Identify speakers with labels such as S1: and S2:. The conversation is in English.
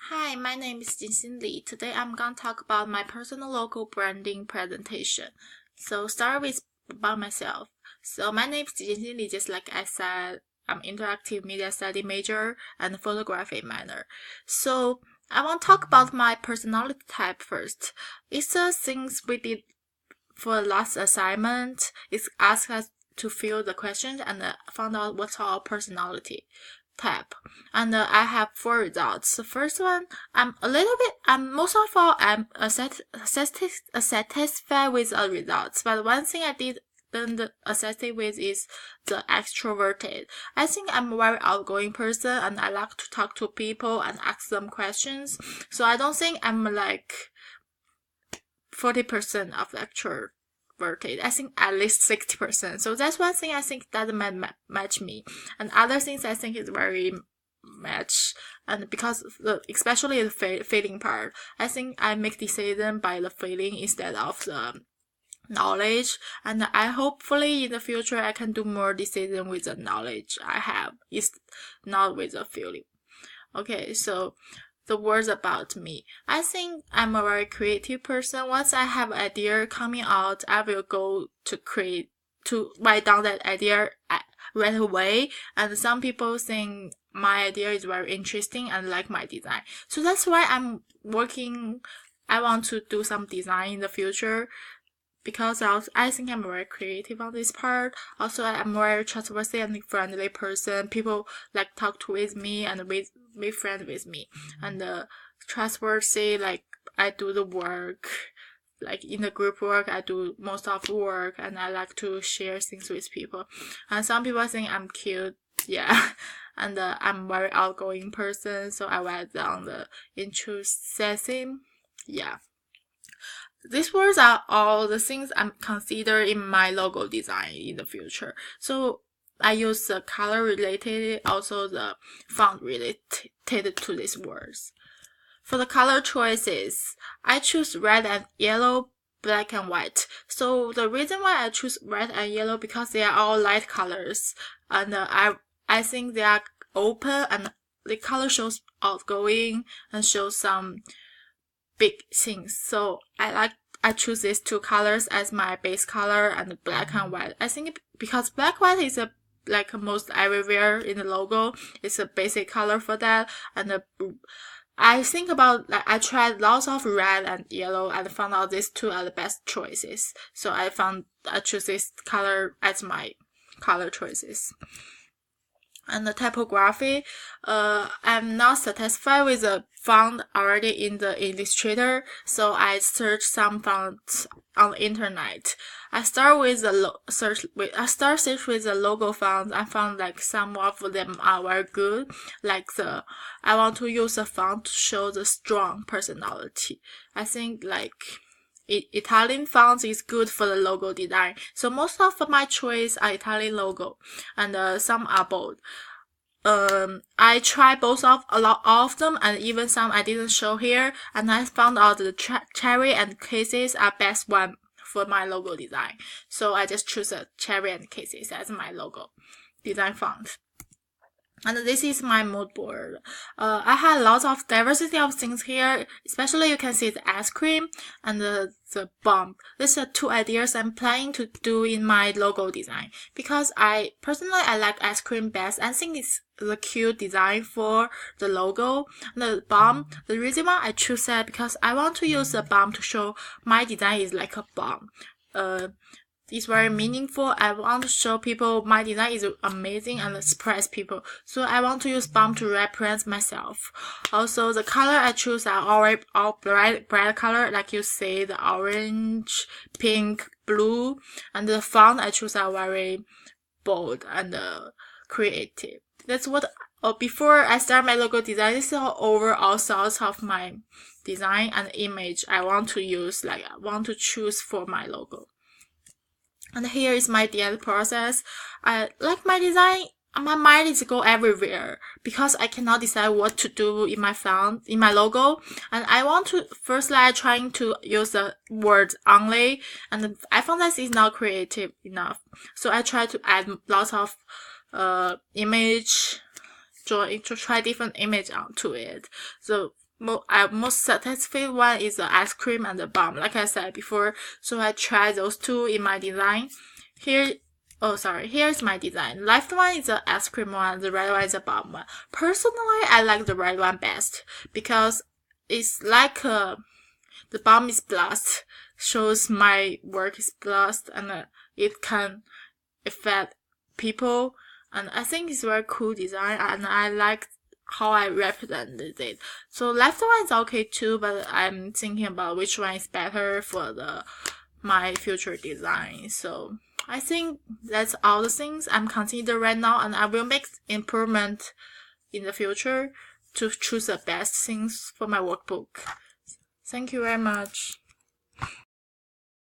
S1: Hi, my name is Jinxin Li. Today I'm gonna talk about my personal logo branding presentation. So start with about myself. So my name is Jinxin Li, just like I said, I'm interactive media study major and photography minor. So I want to talk about my personality type first. It's the things we did for the last assignment. It's asked us to fill the questions and found out what's our personality type. And I have 4 results. The first one, most of all, I'm satisfied with the results. But one thing I did satisfied with is the extroverted. I think I'm a very outgoing person and I like to talk to people and ask them questions. So I don't think I'm like 40% of extroverted. I think at least 60%. So that's one thing I think doesn't match me. And other things I think is very match. And because especially the feeling part, I think I make decision by the feeling instead of the knowledge. And I hopefully in the future I can do more decision with the knowledge I have, is not with the feeling. Okay, so the words about me. I think I'm a very creative person. Once I have an idea coming out, I will go to write down that idea right away. And some people think my idea is very interesting and like my design. So that's why I want to do some design in the future, because I think I'm very creative on this part. Also, I'm a very trustworthy and friendly person. People like talk to with me and be friends with me. And trustworthy, like I do the work, like in the group work, I do most of the work, and I like to share things with people. And some people think I'm cute, yeah. And I'm very outgoing person, so I write down the enthusiasm, yeah. These words are all the things I'm consider in my logo design in the future. So I use the color related, also the font related to these words. For the color choices, I choose red and yellow, black and white. So the reason why I choose red and yellow, because they are all light colors, and I think they are open, and the color shows outgoing and shows some big things. So I choose these 2 colors as my base color, and black and white. I think because black white is like most everywhere in the logo, it's a basic color for that. And I think about, like, I tried lots of red and yellow and found out these 2 are the best choices. So I choose this color as my color choices. And the typography, I'm not satisfied with the font already in the Illustrator, so I search some fonts on the internet. I start search with the logo fonts. I found like some of them are very good. Like I want to use a font to show the strong personality. I think like Italian fonts is good for the logo design. So most of my choice are Italian logo, and some are bold. I tried a lot of them, and even some I didn't show here. And I found out the cherry and cases are best one for my logo design. So I just choose a cherry and cases as my logo design font. And this is my mood board. I had lots of diversity of things here, especially you can see the ice cream and the bomb. These are 2 ideas I'm planning to do in my logo design, because I like ice cream best. I think it's the cute design for the logo. The bomb, the reason why I choose that, because I want to use the bomb to show my design is like a bomb. It's very meaningful. I want to show people my design is amazing and surprise people. So I want to use bomb to represent myself. Also, the color I choose are all bright color, like you see, the orange, pink, blue, and the font I choose are very bold and creative. That's what. Before I start my logo design, this is all overall thoughts of my design and image I want to use, like I want to choose for my logo. And here is my DL process. I like my design. My mind is go everywhere because I cannot decide what to do in my font, in my logo. And I want to, firstly, I'm trying to use the word only. And I found that it's not creative enough. So I try to add lots of, image, to try different image onto it. So most satisfied one is the ice cream and the bomb, like I said before. So I tried those two in my design. Here's my design. Left one is the ice cream one, the right one is the bomb one. Personally, I like the right one best because it's like the bomb is blast, shows my work is blast, and it can affect people. And I think it's very cool design, and I like how I represented it. So left one is okay too, but I'm thinking about which one is better for my future design. So I think that's all the things I'm considering right now, and I will make improvement in the future to choose the best things for my workbook. Thank you very much.